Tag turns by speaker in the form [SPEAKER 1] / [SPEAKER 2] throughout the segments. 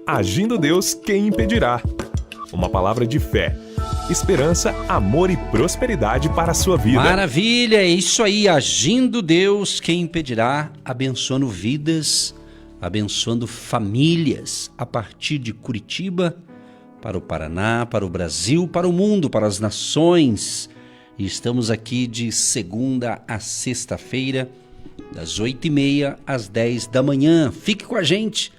[SPEAKER 1] Agindo Deus, quem impedirá? Uma palavra de fé, esperança, amor e prosperidade para a sua vida.
[SPEAKER 2] Maravilha, é isso aí. Agindo Deus, quem impedirá? Abençoando vidas, abençoando famílias, a partir de Curitiba, para o Paraná, para o Brasil, para o mundo, para as nações. E estamos aqui de segunda a sexta-feira, das 8h30 às 10 da manhã. Fique com a gente,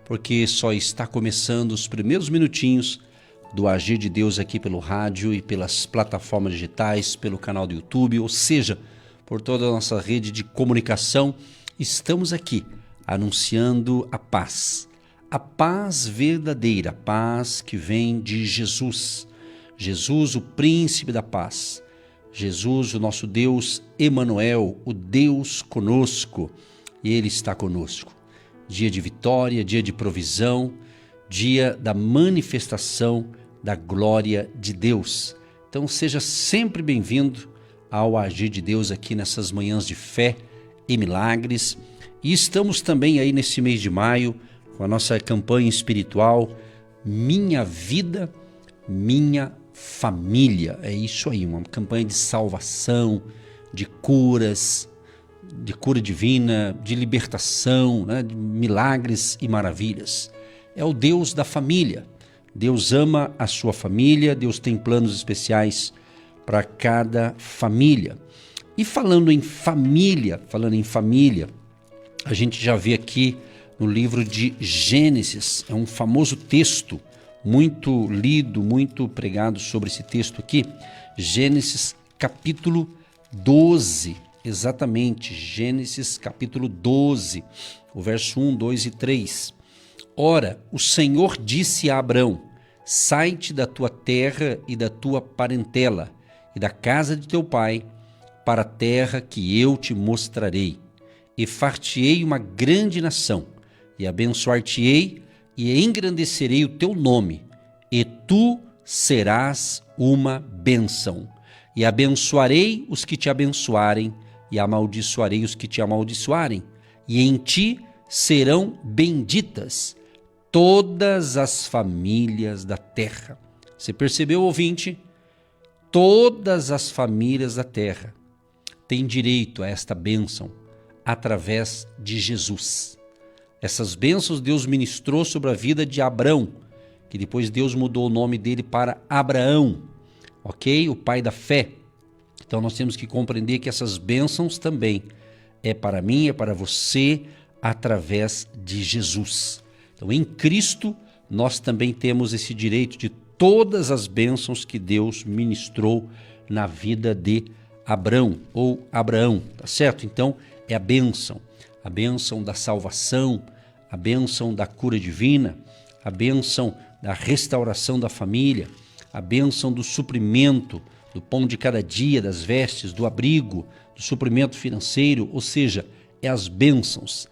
[SPEAKER 2] porque só está começando os primeiros minutinhos do Agir de Deus aqui pelo rádio e pelas plataformas digitais, pelo canal do YouTube, ou seja, por toda a nossa rede de comunicação. Estamos aqui anunciando a paz verdadeira, a paz que vem de Jesus. Jesus, o príncipe da paz. Jesus, o nosso Deus Emanuel, o Deus conosco, e Ele está conosco. Dia de vitória, dia de provisão, dia da manifestação da glória de Deus. Então seja sempre bem-vindo ao Agir de Deus aqui nessas manhãs de fé e milagres. E estamos também aí nesse mês de maio com a nossa campanha espiritual Minha Vida, Minha Família. É isso aí, uma campanha de salvação, de curas, de cura divina, de libertação, né, de milagres e maravilhas. É o Deus da família. Deus ama a sua família, Deus tem planos especiais para cada família. E falando em família, a gente já vê aqui no livro de Gênesis, é um famoso texto, muito lido, muito pregado sobre esse texto aqui, Gênesis capítulo 12, exatamente, Gênesis capítulo 12, o verso 1, 2 e 3. Ora, o Senhor disse a Abrão: sai-te da tua terra e da tua parentela e da casa de teu pai para a terra que eu te mostrarei, e far-te-ei uma grande nação, e abençoar-te-ei e engrandecerei o teu nome, e tu serás uma bênção. E abençoarei os que te abençoarem, e amaldiçoarei os que te amaldiçoarem, e em ti serão benditas todas as famílias da terra. Você percebeu, ouvinte? Todas as famílias da terra têm direito a esta bênção através de Jesus. Essas bênçãos Deus ministrou sobre a vida de Abrão, que depois Deus mudou o nome dele para Abraão, ok? O pai da fé. Então nós temos que compreender que essas bênçãos também é para mim, é para você, através de Jesus. Então em Cristo nós também temos esse direito de todas as bênçãos que Deus ministrou na vida de Abrão ou Abraão, tá certo? Então é a bênção da salvação, a bênção da cura divina, a bênção da restauração da família, a bênção do suprimento, do pão de cada dia, das vestes, do abrigo, do suprimento financeiro, ou seja, é as bênçãos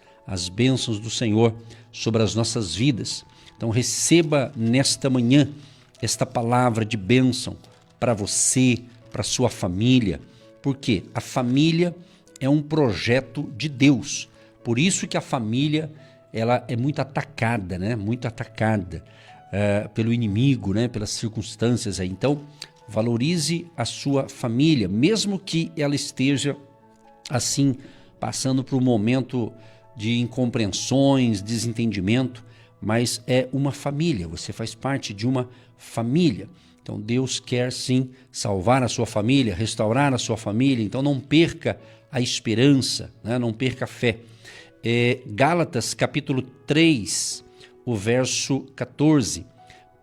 [SPEAKER 2] do Senhor sobre as nossas vidas. Então receba nesta manhã esta palavra de bênção para você, para sua família, porque a família é um projeto de Deus. Por isso que a família ela é muito atacada, né? Muito atacada pelo inimigo, né? Pelas circunstâncias aí. Então, valorize a sua família, mesmo que ela esteja assim passando por um momento de incompreensões, desentendimento, mas é uma família, você faz parte de uma família. Então Deus quer sim salvar a sua família, restaurar a sua família, então não perca a esperança, né? Não perca a fé. Gálatas capítulo 3, o verso 14.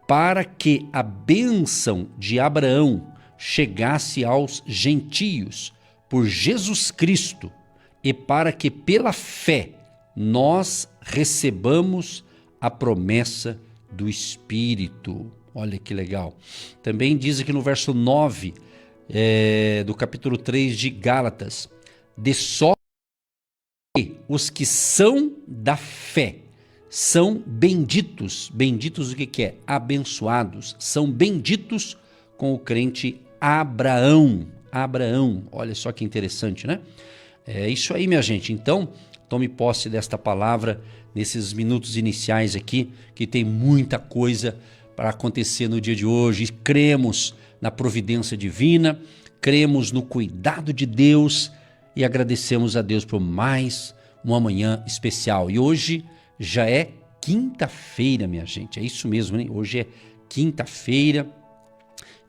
[SPEAKER 2] Para que a bênção de Abraão chegasse aos gentios por Jesus Cristo, e para que pela fé nós recebamos a promessa do Espírito. Olha que legal. Também diz aqui no verso 9 do capítulo 3 de Gálatas: de sorte que os que são da fé são benditos. Benditos o que é? Abençoados. São benditos com o crente Abraão. Olha só que interessante, né? É isso aí, minha gente. Então, tome posse desta palavra nesses minutos iniciais aqui, que tem muita coisa para acontecer no dia de hoje. Cremos na providência divina, cremos no cuidado de Deus e agradecemos a Deus por mais uma manhã especial. E hoje já é quinta-feira, minha gente, é isso mesmo, né? Hoje é quinta-feira,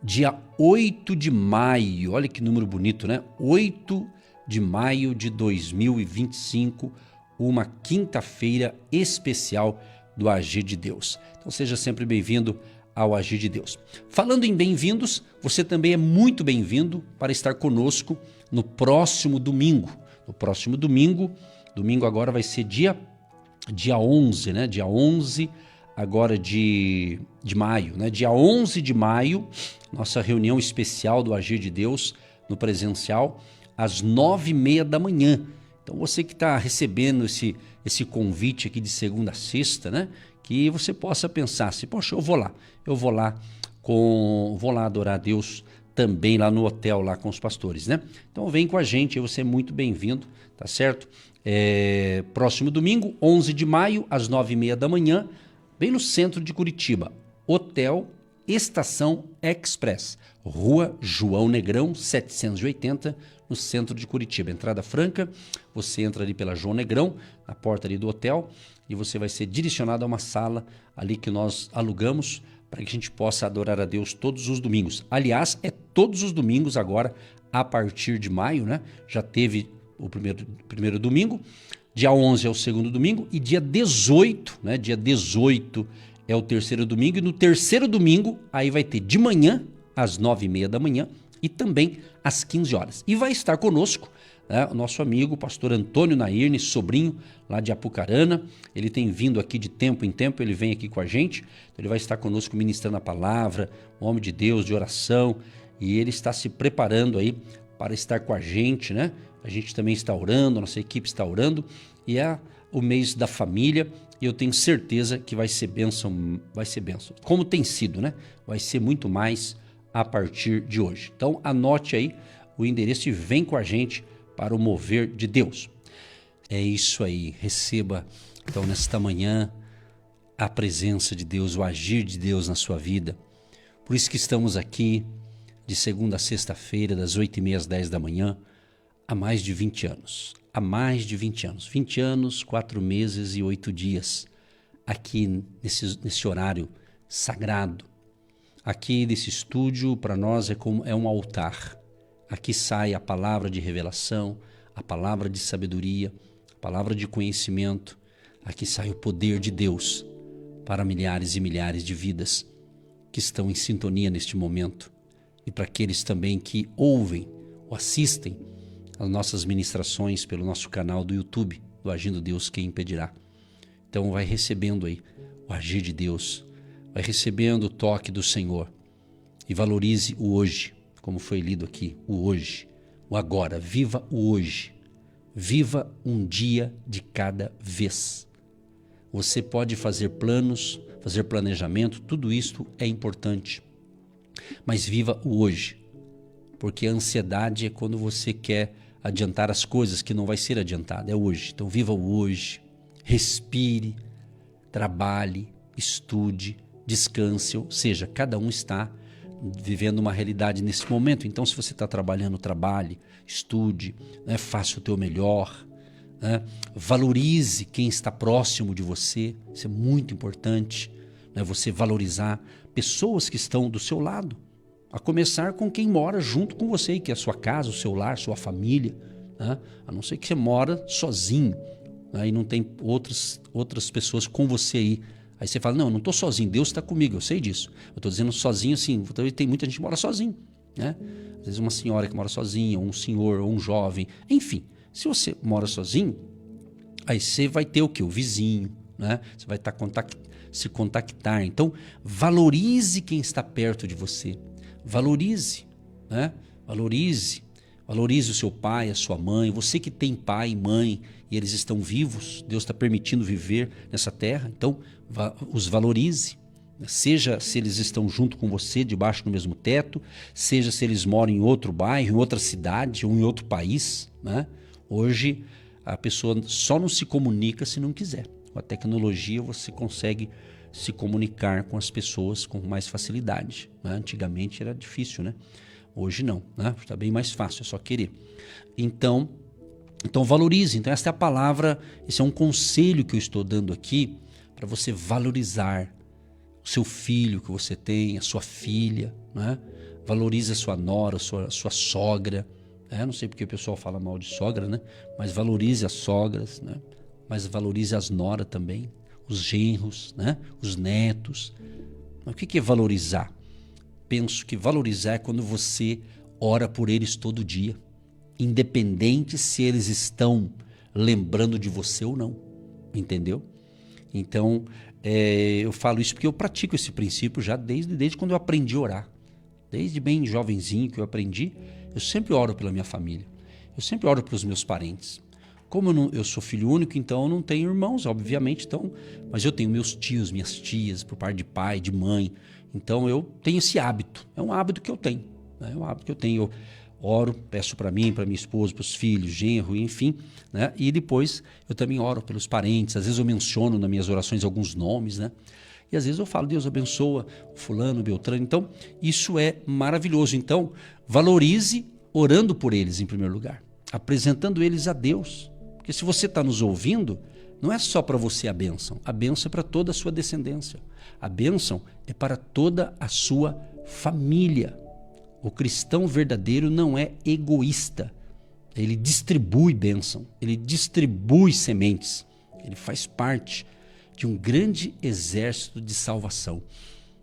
[SPEAKER 2] dia 8 de maio, olha que número bonito, né? 8 de maio de 2025, uma quinta-feira especial do Agir de Deus. Então seja sempre bem-vindo ao Agir de Deus. Falando em bem-vindos, você também é muito bem-vindo para estar conosco no próximo domingo. No próximo domingo agora vai ser dia 11, né? Dia 11 agora de maio, né? Dia 11 de maio, nossa reunião especial do Agir de Deus no presencial, às 9h30 da manhã. Então você que está recebendo esse convite aqui de segunda a sexta, né? Que você possa pensar assim, poxa, eu vou lá adorar a Deus também lá no hotel, lá com os pastores, né? Então vem com a gente, você é muito bem-vindo, tá certo? Próximo domingo, 11 de maio, às 9h30 da manhã, bem no centro de Curitiba, Hotel Estação Express, Rua João Negrão, 780, no centro de Curitiba. Entrada franca, você entra ali pela João Negrão, na porta ali do hotel, e você vai ser direcionado a uma sala ali que nós alugamos para que a gente possa adorar a Deus todos os domingos. Aliás, é todos os domingos agora, a partir de maio, né? Já teve o primeiro domingo, dia 11 é o segundo domingo e dia 18, né? Dia 18 é o terceiro domingo, e no terceiro domingo aí vai ter de manhã, às 9h30 da manhã, e também às 15 horas. E vai estar conosco, né, o nosso amigo, o pastor Antônio Nairne, sobrinho lá de Apucarana. Ele tem vindo aqui de tempo em tempo, ele vem aqui com a gente. Então ele vai estar conosco ministrando a palavra, um homem de Deus, de oração, e ele está se preparando aí para estar com a gente, né? A gente também está orando, a nossa equipe está orando, e é o mês da família, e eu tenho certeza que vai ser bênção, como tem sido, né? Vai ser muito mais a partir de hoje. Então anote aí o endereço e vem com a gente para o mover de Deus. É isso aí, receba então nesta manhã a presença de Deus, o agir de Deus na sua vida. Por isso que estamos aqui de segunda a sexta-feira, das 8h30 às 10 da manhã, há mais de 20 anos. Há mais de 20 anos. 20 anos, 4 meses e 8 dias aqui nesse horário sagrado. Aqui nesse estúdio, para nós, é um altar. Aqui sai a palavra de revelação, a palavra de sabedoria, a palavra de conhecimento. Aqui sai o poder de Deus para milhares e milhares de vidas que estão em sintonia neste momento. E para aqueles também que ouvem ou assistem as nossas ministrações pelo nosso canal do YouTube, do Agindo Deus, Quem Impedirá. Então vai recebendo aí o agir de Deus, vai recebendo o toque do Senhor e valorize o hoje, como foi lido aqui, o hoje, o agora. Viva o hoje, viva um dia de cada vez. Você pode fazer planos, fazer planejamento, tudo isso é importante, mas viva o hoje, porque a ansiedade é quando você quer adiantar as coisas que não vai ser adiantado, é hoje. Então viva o hoje, respire, trabalhe, estude, descanse, ou seja, cada um está vivendo uma realidade nesse momento. Então se você está trabalhando, trabalhe, estude, né, faça o teu melhor, né, valorize quem está próximo de você, isso é muito importante, né, você valorizar pessoas que estão do seu lado, a começar com quem mora junto com você, que é a sua casa, o seu lar, sua família, né? A não ser que você mora sozinho, né? E não tem outras pessoas com você aí. Aí você fala, não, eu não estou sozinho, Deus está comigo, eu sei disso. Eu estou dizendo sozinho assim, tem muita gente que mora sozinho, né? Às vezes uma senhora que mora sozinha, ou um senhor, ou um jovem, enfim. Se você mora sozinho, aí você vai ter o quê? O vizinho, né? Você vai estar se contactar. Então, valorize quem está perto de você. Valorize, né? Valorize o seu pai, a sua mãe, você que tem pai e mãe e eles estão vivos, Deus está permitindo viver nessa terra, então os valorize, seja se eles estão junto com você, debaixo do mesmo teto, seja se eles moram em outro bairro, em outra cidade ou em outro país, né? Hoje a pessoa só não se comunica se não quiser. Com a tecnologia você consegue se comunicar com as pessoas com mais facilidade, né? Antigamente era difícil, né? Hoje não, né? Está bem mais fácil, é só querer. Então valorize. Então essa é a palavra, esse é um conselho que eu estou dando aqui para você valorizar o seu filho que você tem, a sua filha, né? Valorize a sua nora, a sua sogra. Não sei porque o pessoal fala mal de sogra, né? Mas valorize as sogras, né? Mas valorize as noras também, os genros, né? Os netos. Mas o que é valorizar? Penso que valorizar é quando você ora por eles todo dia, independente se eles estão lembrando de você ou não, entendeu? Então, eu falo isso porque eu pratico esse princípio já desde quando eu aprendi a orar. Desde bem jovenzinho que eu aprendi, eu sempre oro pela minha família. Eu sempre oro pelos meus parentes. Como eu sou filho único, então eu não tenho irmãos, obviamente, mas eu tenho meus tios, minhas tias, por parte de pai, de mãe. Então eu tenho esse hábito. É um hábito que eu tenho. Né? É um hábito que eu tenho. Eu oro, peço para mim, para minha esposa, para os filhos, genro, enfim. Né? E depois eu também oro pelos parentes. Às vezes eu menciono nas minhas orações alguns nomes, né? E às vezes eu falo, Deus abençoa fulano, Beltrano. Então, isso é maravilhoso. Então, valorize orando por eles em primeiro lugar. Apresentando eles a Deus. Porque se você está nos ouvindo, não é só para você a bênção. A bênção é para toda a sua descendência. A bênção é para toda a sua família. O cristão verdadeiro não é egoísta. Ele distribui bênção. Ele distribui sementes. Ele faz parte de um grande exército de salvação,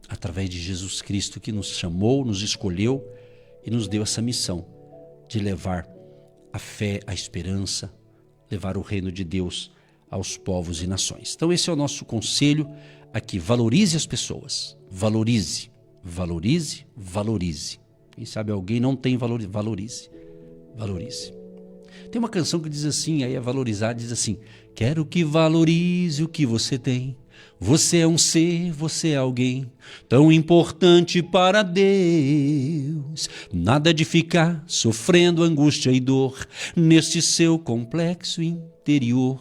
[SPEAKER 2] através de Jesus Cristo, que nos chamou, nos escolheu e nos deu essa missão de levar a fé, a esperança, levar o reino de Deus aos povos e nações. Então esse é o nosso conselho aqui. Valorize as pessoas. Valorize, valorize, valorize. Quem sabe alguém não tem valor, valorize, valorize. Tem uma canção que diz assim, aí é valorizar, diz assim: quero que valorize o que você tem. Você é um ser, você é alguém tão importante para Deus. Nada de ficar sofrendo angústia e dor neste seu complexo interior,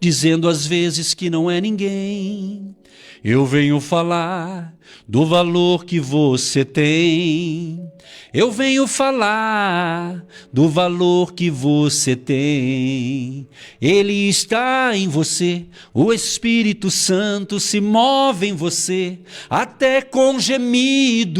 [SPEAKER 2] dizendo às vezes que não é ninguém. Eu venho falar do valor que você tem. Eu venho falar do valor que você tem. Ele está em você, o Espírito Santo se move em você, até com gemidos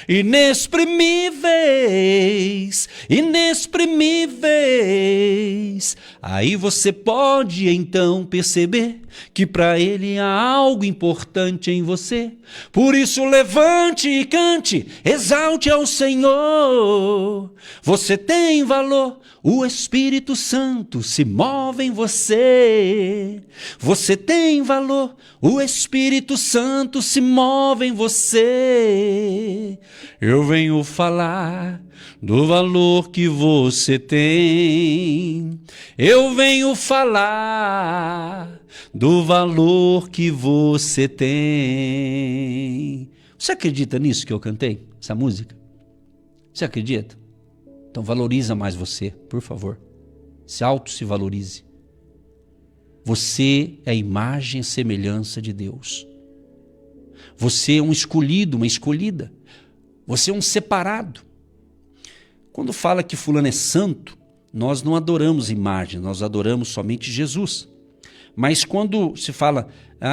[SPEAKER 2] inexprimíveis, inexprimíveis. Aí você pode então perceber que para Ele há algo importante em você. Por isso levante e cante, exalte ao Senhor. Você tem valor, o Espírito Santo se move em você. Você tem valor, o Espírito Santo se move em você. Eu venho falar do valor que você tem. Eu venho falar do valor que você tem. Você acredita nisso que eu cantei? Essa música? Você acredita? Então valoriza mais você, por favor. Se valorize. Você é a imagem e semelhança de Deus. Você é um escolhido, uma escolhida. Você é um separado. Quando fala que fulano é santo, nós não adoramos imagem, nós adoramos somente Jesus. Mas quando se fala,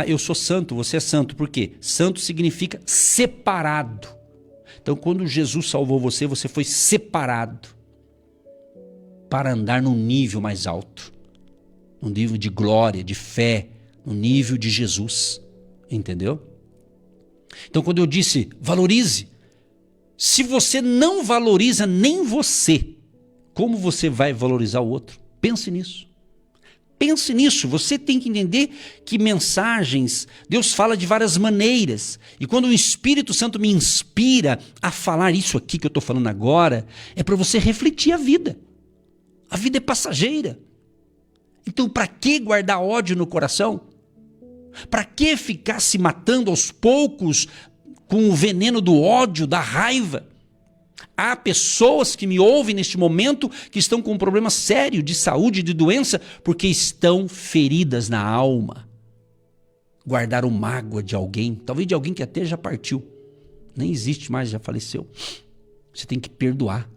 [SPEAKER 2] eu sou santo, você é santo, por quê? Santo significa separado. Então quando Jesus salvou você, você foi separado para andar num nível mais alto, num nível de glória, de fé, no nível de Jesus, entendeu? Então quando eu disse valorize, se você não valoriza nem você, como você vai valorizar o outro? Pense nisso. Pense nisso, você tem que entender que mensagens, Deus fala de várias maneiras. E quando o Espírito Santo me inspira a falar isso aqui que eu estou falando agora, é para você refletir a vida. A vida é passageira. Então para que guardar ódio no coração? Para que ficar se matando aos poucos com o veneno do ódio, da raiva? Há pessoas que me ouvem neste momento que estão com um problema sério de saúde, de doença, porque estão feridas na alma. Guardaram mágoa de alguém, talvez de alguém que até já partiu. Nem existe mais, já faleceu. Você tem que perdoar.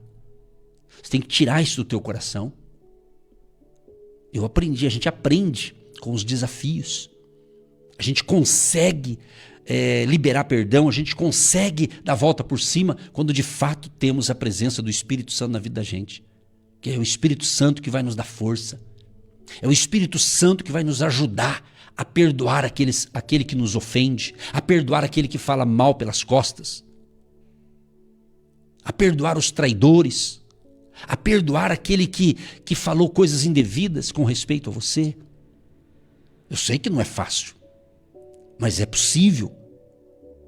[SPEAKER 2] Você tem que tirar isso do teu coração. Eu aprendi, a gente aprende com os desafios. A gente consegue liberar perdão, a gente consegue dar a volta por cima quando de fato temos a presença do Espírito Santo na vida da gente. Que é o Espírito Santo que vai nos dar força. É o Espírito Santo que vai nos ajudar a perdoar aquele que nos ofende, a perdoar aquele que fala mal pelas costas, a perdoar os traidores, a perdoar aquele que falou coisas indevidas com respeito a você. Eu sei que não é fácil, mas é possível.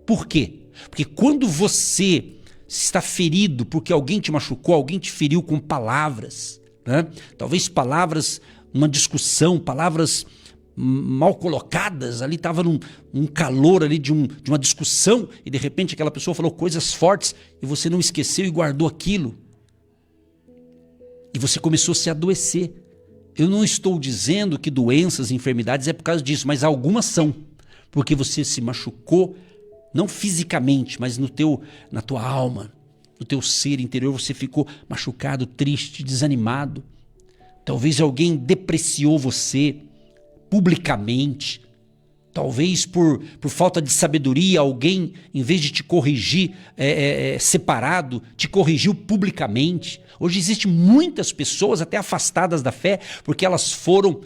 [SPEAKER 2] Por quê? Porque quando você está ferido porque alguém te machucou, alguém te feriu com palavras, né? Talvez palavras, uma discussão, palavras mal colocadas, ali estava num calor ali de uma discussão e de repente aquela pessoa falou coisas fortes e você não esqueceu e guardou aquilo. E você começou a se adoecer. Eu não estou dizendo que doenças e enfermidades é por causa disso, mas algumas são. Porque você se machucou, não fisicamente, mas na tua alma, no teu ser interior, você ficou machucado, triste, desanimado. Talvez alguém depreciou você publicamente. Talvez por falta de sabedoria, alguém, em vez de te corrigir separado, te corrigiu publicamente. Hoje existem muitas pessoas até afastadas da fé, porque elas foram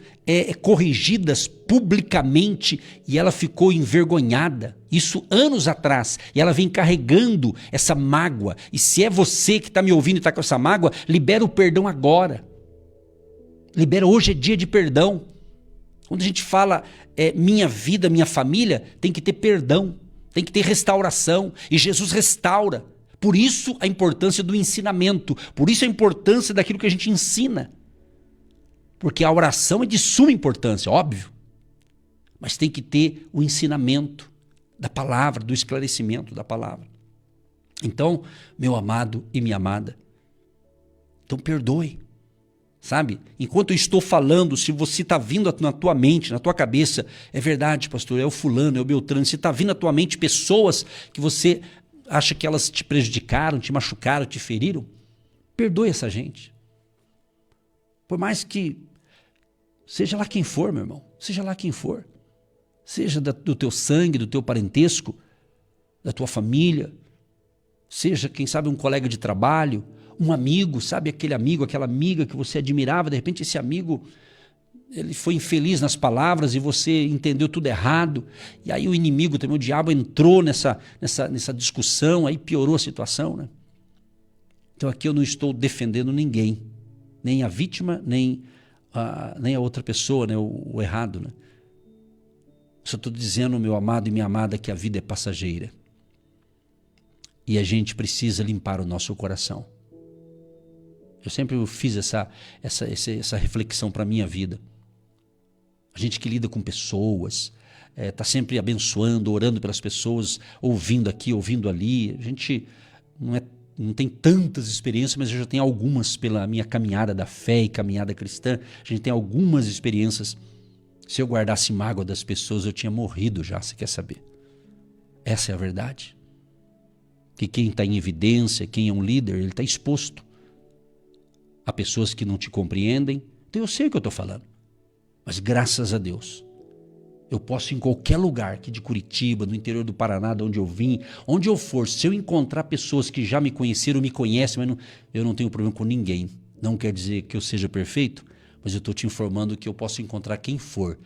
[SPEAKER 2] corrigidas publicamente e ela ficou envergonhada. Isso anos atrás. E ela vem carregando essa mágoa. E se é você que está me ouvindo e está com essa mágoa, libera o perdão agora. Libera, hoje é dia de perdão. Quando a gente fala minha vida, minha família, tem que ter perdão, tem que ter restauração. E Jesus restaura. Por isso a importância do ensinamento, por isso a importância daquilo que a gente ensina. Porque a oração é de suma importância, óbvio. Mas tem que ter o ensinamento da palavra, do esclarecimento da palavra. Então, meu amado e minha amada, então perdoe. Sabe? Enquanto eu estou falando, se você está vindo na tua mente, na tua cabeça, é verdade, pastor, é o fulano, é o Beltrano, se está vindo na tua mente pessoas que você acha que elas te prejudicaram, te machucaram, te feriram, perdoe essa gente. Por mais que seja lá quem for, meu irmão, seja lá quem for, seja do teu sangue, do teu parentesco, da tua família, seja, quem sabe, um colega de trabalho, um amigo, sabe, aquele amigo, aquela amiga que você admirava, de repente esse amigo, ele foi infeliz nas palavras e você entendeu tudo errado, e aí o inimigo também, o diabo entrou nessa discussão, aí piorou a situação, né? Então aqui eu não estou defendendo ninguém, nem a vítima, nem a outra pessoa, né, o errado, né? Só estou dizendo, meu amado e minha amada, que a vida é passageira e a gente precisa limpar o nosso coração. Eu sempre fiz essa reflexão para a minha vida. A gente que lida com pessoas, está sempre abençoando, orando pelas pessoas, ouvindo aqui, ouvindo ali. A gente não tem tantas experiências, mas eu já tenho algumas pela minha caminhada da fé e caminhada cristã. A gente tem algumas experiências. Se eu guardasse mágoa das pessoas, eu tinha morrido já, você quer saber? Essa é a verdade. Que quem está em evidência, quem é um líder, ele está exposto. Há pessoas que não te compreendem, então eu sei o que eu estou falando. Mas graças a Deus, eu posso ir em qualquer lugar, aqui de Curitiba, no interior do Paraná, de onde eu vim, onde eu for, se eu encontrar pessoas que já me conheceram, me conhecem, mas eu não tenho problema com ninguém. Não quer dizer que eu seja perfeito, mas eu estou te informando que eu posso encontrar quem for.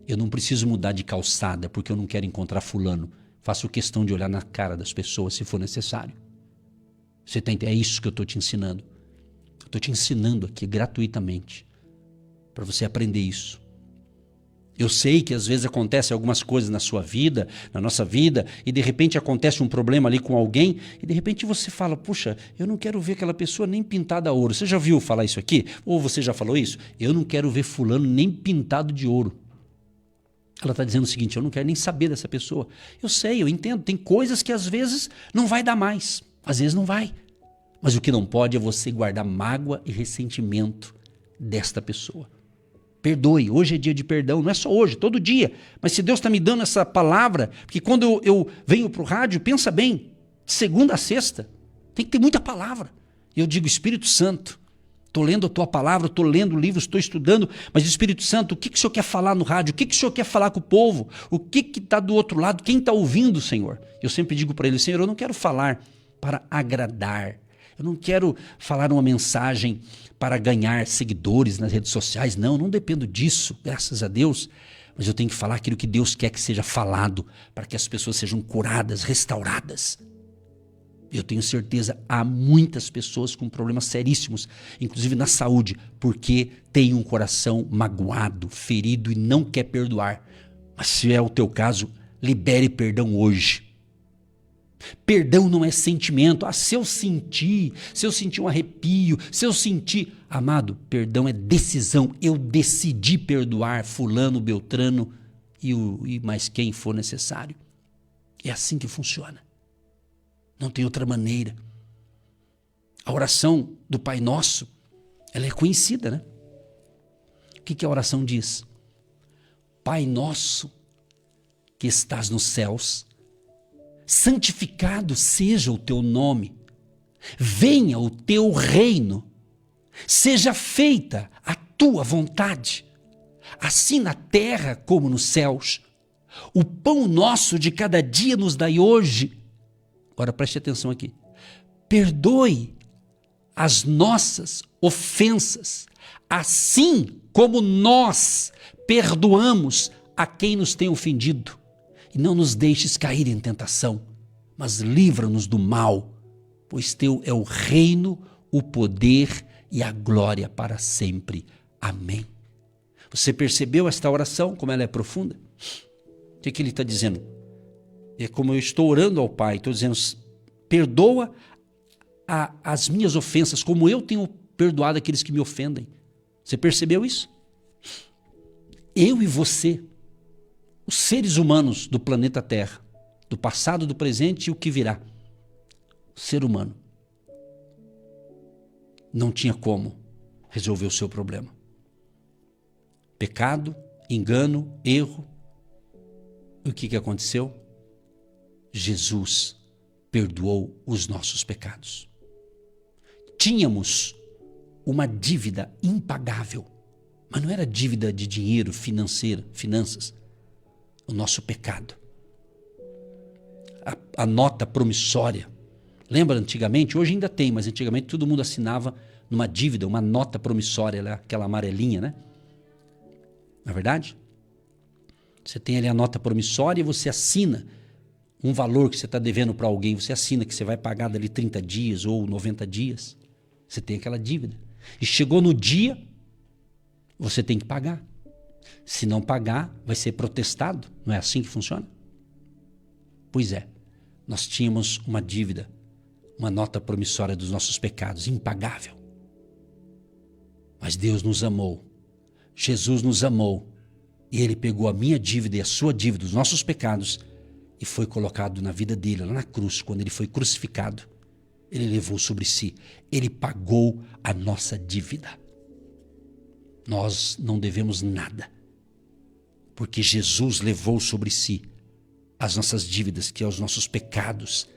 [SPEAKER 2] Eu não preciso mudar de calçada, porque eu não quero encontrar fulano. Faço questão de olhar na cara das pessoas, se for necessário. É isso que eu estou te ensinando. Estou te ensinando aqui gratuitamente para você aprender isso. Eu sei que às vezes acontecem algumas coisas na sua vida, na nossa vida, e de repente acontece um problema ali com alguém, e de repente você fala, puxa, eu não quero ver aquela pessoa nem pintada a ouro. Você já viu falar isso aqui? Ou você já falou isso? Eu não quero ver fulano nem pintado de ouro. Ela está dizendo o seguinte, eu não quero nem saber dessa pessoa. Eu sei, eu entendo, tem coisas que às vezes não vai dar mais, às vezes não vai. Mas o que não pode é você guardar mágoa e ressentimento desta pessoa. Perdoe, hoje é dia de perdão, não é só hoje, todo dia. Mas se Deus está me dando essa palavra, porque quando eu venho para o rádio, pensa bem, de segunda a sexta, tem que ter muita palavra. E eu digo, Espírito Santo, estou lendo a tua palavra, estou lendo livros, estou estudando, mas Espírito Santo, o que o Senhor quer falar no rádio? O que o Senhor quer falar com o povo? O que está do outro lado? Quem está ouvindo, Senhor? Eu sempre digo para ele, Senhor, eu não quero falar para agradar. Eu não quero falar uma mensagem para ganhar seguidores nas redes sociais. Não dependo disso, graças a Deus. Mas eu tenho que falar aquilo que Deus quer que seja falado, para que as pessoas sejam curadas, restauradas. Eu tenho certeza, há muitas pessoas com problemas seríssimos, inclusive na saúde, porque tem um coração magoado, ferido e não quer perdoar. Mas se é o teu caso, libere perdão hoje. Perdão não é sentimento. Se eu sentir um arrepio, se eu sentir... Amado, perdão é decisão. Eu decidi perdoar fulano, beltrano e mais quem for necessário. É assim que funciona. Não tem outra maneira. A oração do Pai Nosso, ela é conhecida, né? O que a oração diz? Pai Nosso, que estás nos céus, santificado seja o teu nome, venha o teu reino, seja feita a tua vontade, assim na terra como nos céus. O pão nosso de cada dia nos dai hoje. Agora preste atenção aqui. Perdoe as nossas ofensas, assim como nós perdoamos a quem nos tem ofendido. E não nos deixes cair em tentação, mas livra-nos do mal, pois teu é o reino, o poder e a glória para sempre. Amém. Você percebeu esta oração, como ela é profunda? O que ele está dizendo? É como eu estou orando ao Pai, estou dizendo, perdoa as minhas ofensas, como eu tenho perdoado aqueles que me ofendem. Você percebeu isso? Eu e você, os seres humanos do planeta Terra, do passado, do presente e o que virá. O ser humano não tinha como resolver o seu problema. Pecado, engano, erro. E o que aconteceu? Jesus perdoou os nossos pecados. Tínhamos uma dívida impagável, mas não era dívida de dinheiro, finanças. O nosso pecado. A nota promissória. Lembra antigamente? Hoje ainda tem, mas antigamente todo mundo assinava numa dívida, uma nota promissória, aquela amarelinha, né? Não é verdade? Você tem ali a nota promissória e você assina um valor que você está devendo para alguém. Você assina que você vai pagar dali 30 dias ou 90 dias. Você tem aquela dívida. E chegou no dia, você tem que pagar. Se não pagar, vai ser protestado. Não é assim que funciona? Pois é, nós tínhamos uma dívida, uma nota promissória dos nossos pecados, impagável. Mas Deus nos amou, Jesus nos amou, e Ele pegou a minha dívida e a sua dívida, os nossos pecados, e foi colocado na vida dele, lá na cruz, quando Ele foi crucificado. Ele levou sobre si, Ele pagou a nossa dívida. Nós não devemos nada, porque Jesus levou sobre si as nossas dívidas, que são os nossos pecados,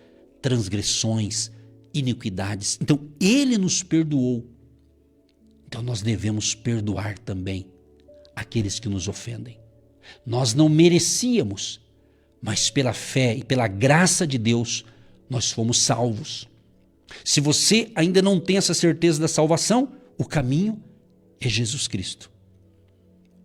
[SPEAKER 2] transgressões, iniquidades. Então, Ele nos perdoou. Então, nós devemos perdoar também aqueles que nos ofendem. Nós não merecíamos, mas pela fé e pela graça de Deus, nós fomos salvos. Se você ainda não tem essa certeza da salvação, o caminho é Jesus Cristo.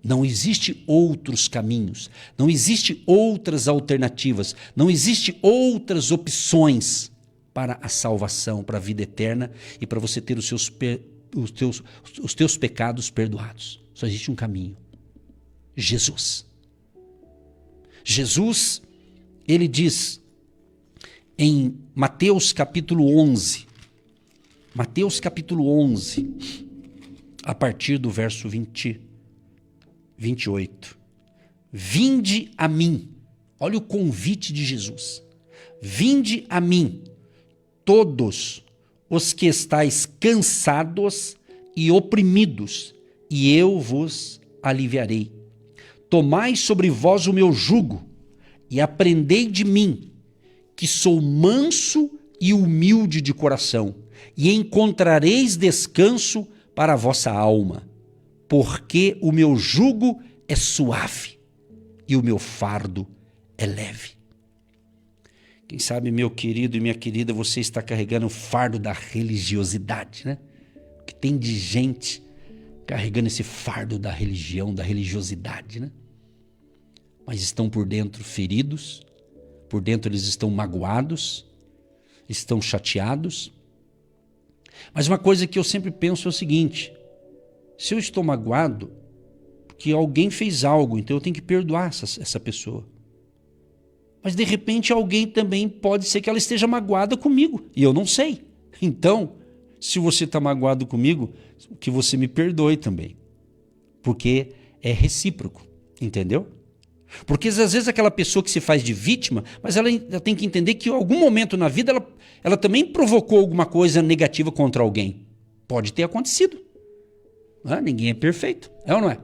[SPEAKER 2] Não existe outros caminhos, não existe outras alternativas, não existe outras opções para a salvação, para a vida eterna e para você ter os teus pecados perdoados. Só existe um caminho: Jesus. Jesus, ele diz em Mateus capítulo 11, a partir do verso 28. Vinde a mim. Olha o convite de Jesus. Vinde a mim, todos os que estáis cansados e oprimidos, e eu vos aliviarei. Tomai sobre vós o meu jugo e aprendei de mim, que sou manso e humilde de coração, e encontrareis descanso para a vossa alma, porque o meu jugo é suave e o meu fardo é leve. Quem sabe, meu querido e minha querida, você está carregando o fardo da religiosidade, né? O que tem de gente carregando esse fardo da religião, da religiosidade, né? Mas estão por dentro feridos, por dentro eles estão magoados, estão chateados. Mas uma coisa que eu sempre penso é o seguinte: se eu estou magoado, porque alguém fez algo, então eu tenho que perdoar essa pessoa. Mas de repente alguém também pode ser que ela esteja magoada comigo, e eu não sei. Então, se você está magoado comigo, que você me perdoe também. Porque é recíproco, entendeu? Porque às vezes aquela pessoa que se faz de vítima, mas ela tem que entender que em algum momento na vida ela também provocou alguma coisa negativa contra alguém. Pode ter acontecido. Ninguém é perfeito, é ou não é?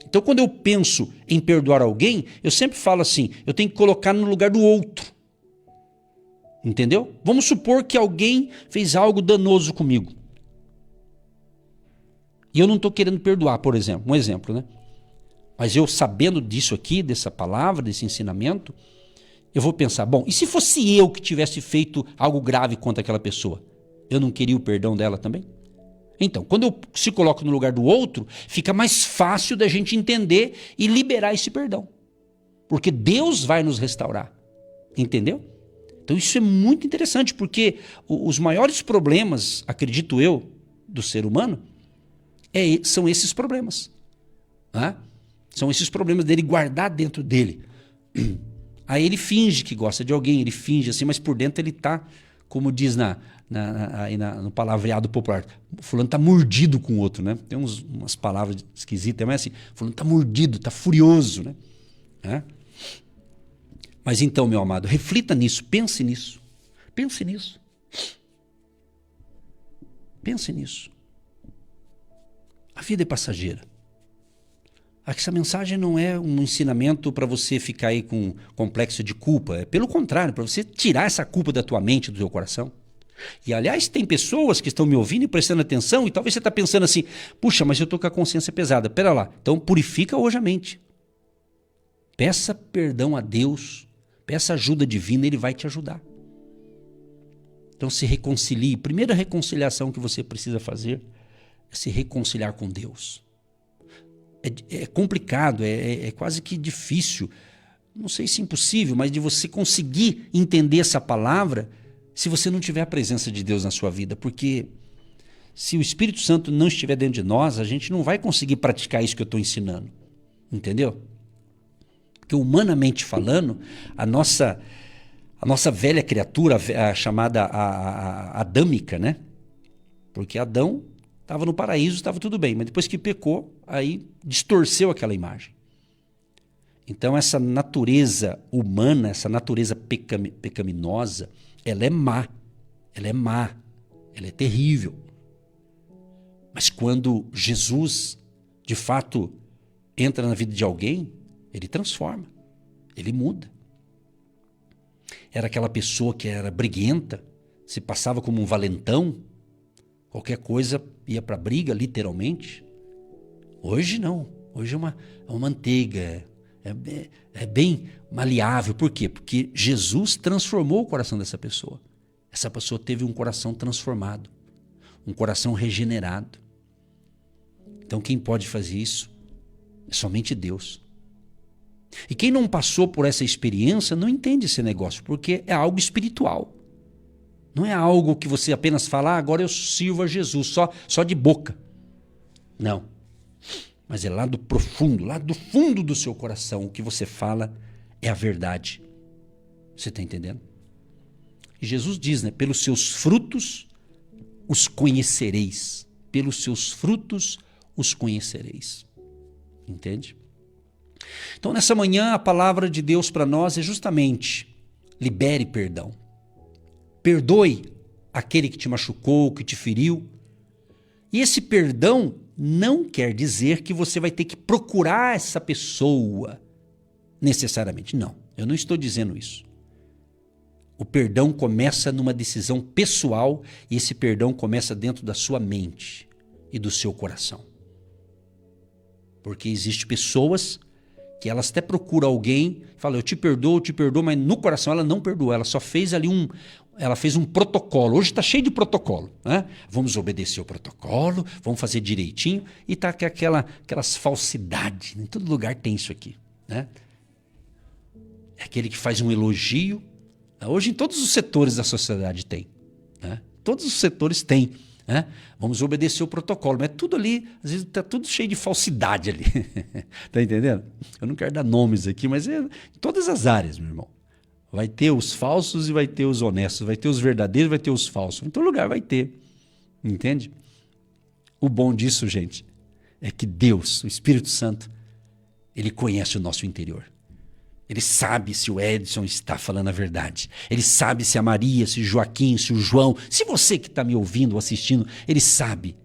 [SPEAKER 2] Então quando eu penso em perdoar alguém, eu sempre falo assim, eu tenho que colocar no lugar do outro. Entendeu? Vamos supor que alguém fez algo danoso comigo. E eu não estou querendo perdoar, por exemplo. Um exemplo, né? Mas eu sabendo disso aqui, dessa palavra, desse ensinamento, eu vou pensar, bom, e se fosse eu que tivesse feito algo grave contra aquela pessoa? Eu não queria o perdão dela também? Então, quando eu se coloco no lugar do outro, fica mais fácil da gente entender e liberar esse perdão. Porque Deus vai nos restaurar. Entendeu? Então isso é muito interessante, porque os maiores problemas, acredito eu, do ser humano, são esses problemas. São esses problemas dele guardar dentro dele. Aí ele finge que gosta de alguém, ele finge assim, mas por dentro ele está, como diz no palavreado popular, fulano está mordido com o outro, né? Tem umas palavras esquisitas, mas assim, fulano está mordido, está furioso, né? Mas então, meu amado, reflita nisso, pense nisso. Pense nisso. Pense nisso. A vida é passageira. Essa mensagem não é um ensinamento para você ficar aí com complexo de culpa. É pelo contrário, para você tirar essa culpa da tua mente, do teu coração. E aliás, tem pessoas que estão me ouvindo e prestando atenção e talvez você está pensando assim, puxa, mas eu estou com a consciência pesada. Pera lá, então purifica hoje a mente. Peça perdão a Deus, peça ajuda divina, Ele vai te ajudar. Então se reconcilie. Primeira reconciliação que você precisa fazer é se reconciliar com Deus. É complicado, é quase que difícil, não sei se impossível, mas de você conseguir entender essa palavra se você não tiver a presença de Deus na sua vida, porque se o Espírito Santo não estiver dentro de nós, a gente não vai conseguir praticar isso que eu estou ensinando, entendeu? Porque humanamente falando, a nossa velha criatura, a chamada adâmica, né? Porque Adão estava no paraíso, estava tudo bem, mas depois que pecou, aí distorceu aquela imagem. Então essa natureza humana, essa natureza pecaminosa, ela é má, ela é terrível. Mas quando Jesus, de fato, entra na vida de alguém, ele transforma, ele muda. Era aquela pessoa que era briguenta, se passava como um valentão, qualquer coisa ia para a briga, literalmente. Hoje não. Hoje é uma manteiga. É bem maleável. Por quê? Porque Jesus transformou o coração dessa pessoa. Essa pessoa teve um coração transformado. Um coração regenerado. Então quem pode fazer isso é somente Deus. E quem não passou por essa experiência não entende esse negócio, porque é algo espiritual. Não é algo que você apenas fala, agora eu sirvo a Jesus, só de boca. Não. Mas é lá do profundo, lá do fundo do seu coração, o que você fala é a verdade. Você está entendendo? E Jesus diz, né? Pelos seus frutos os conhecereis. Pelos seus frutos os conhecereis. Entende? Então, nessa manhã, a palavra de Deus para nós é justamente libere perdão. Perdoe aquele que te machucou, que te feriu. E esse perdão não quer dizer que você vai ter que procurar essa pessoa necessariamente. Não, eu não estou dizendo isso. O perdão começa numa decisão pessoal e esse perdão começa dentro da sua mente e do seu coração. Porque existem pessoas que elas até procuram alguém, falam, eu te perdoo, mas no coração ela não perdoou, ela só fez ali ela fez um protocolo. Hoje está cheio de protocolo, né? Vamos obedecer o protocolo, vamos fazer direitinho, e tá aquelas falsidades. Em todo lugar tem isso aqui, né? É aquele que faz um elogio. Hoje em todos os setores da sociedade tem, né? Todos os setores têm, né? Vamos obedecer o protocolo, mas tudo ali, às vezes está tudo cheio de falsidade ali. Tá entendendo? Eu não quero dar nomes aqui, mas é em todas as áreas, meu irmão. Vai ter os falsos e vai ter os honestos, vai ter os verdadeiros e vai ter os falsos. Em todo lugar vai ter, entende? O bom disso, gente, é que Deus, o Espírito Santo, ele conhece o nosso interior. Ele sabe se o Edson está falando a verdade. Ele sabe se a Maria, se o Joaquim, se o João, se você que está me ouvindo ou assistindo, ele sabe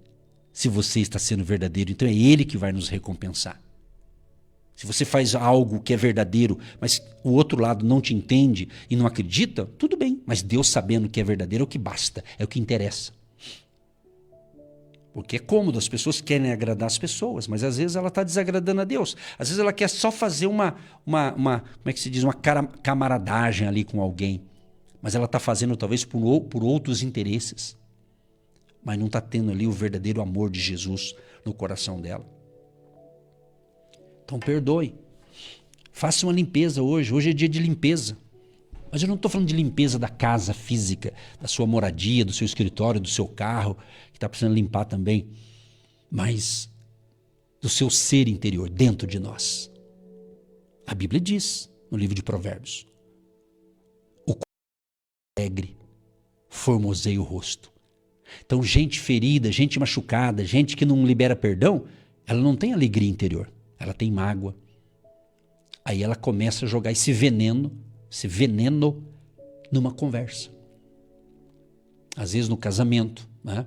[SPEAKER 2] se você está sendo verdadeiro. Então é ele que vai nos recompensar. Se você faz algo que é verdadeiro, mas o outro lado não te entende e não acredita, tudo bem. Mas Deus sabendo que é verdadeiro é o que basta, é o que interessa. Porque é cômodo, as pessoas querem agradar as pessoas, mas às vezes ela está desagradando a Deus. Às vezes ela quer só fazer uma como é que se diz, uma camaradagem ali com alguém. Mas ela está fazendo talvez por outros interesses. Mas não está tendo ali o verdadeiro amor de Jesus no coração dela. Então perdoe. Faça uma limpeza hoje. Hoje é dia de limpeza. Mas eu não estou falando de limpeza da casa física, da sua moradia, do seu escritório, do seu carro, que está precisando limpar também, mas do seu ser interior, dentro de nós. A Bíblia diz, no livro de Provérbios, o alegre formoseia o rosto. Então, gente ferida, gente machucada, gente que não libera perdão, ela não tem alegria interior, ela tem mágoa. Aí ela começa a jogar esse veneno numa conversa. Às vezes no casamento, né?